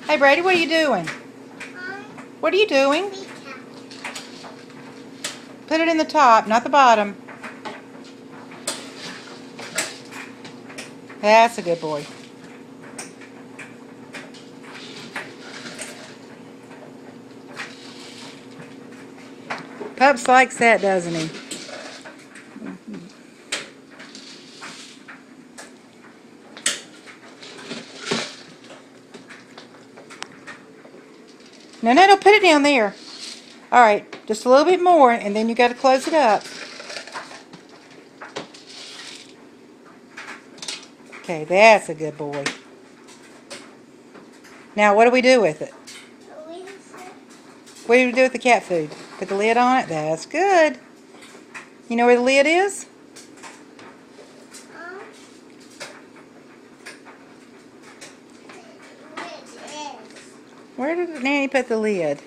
Hey Brady, what are you doing? What are you doing? Put it in the top, not the bottom. That's a good boy. Pups likes that, doesn't he? No, put it down there. All right, just a little bit more, and then you got to close it up. Okay, that's a good boy. Now, what do we do with it? What do we do with the cat food? Put the lid on it? That's good. You know where the lid is? Where did Nanny put the lid?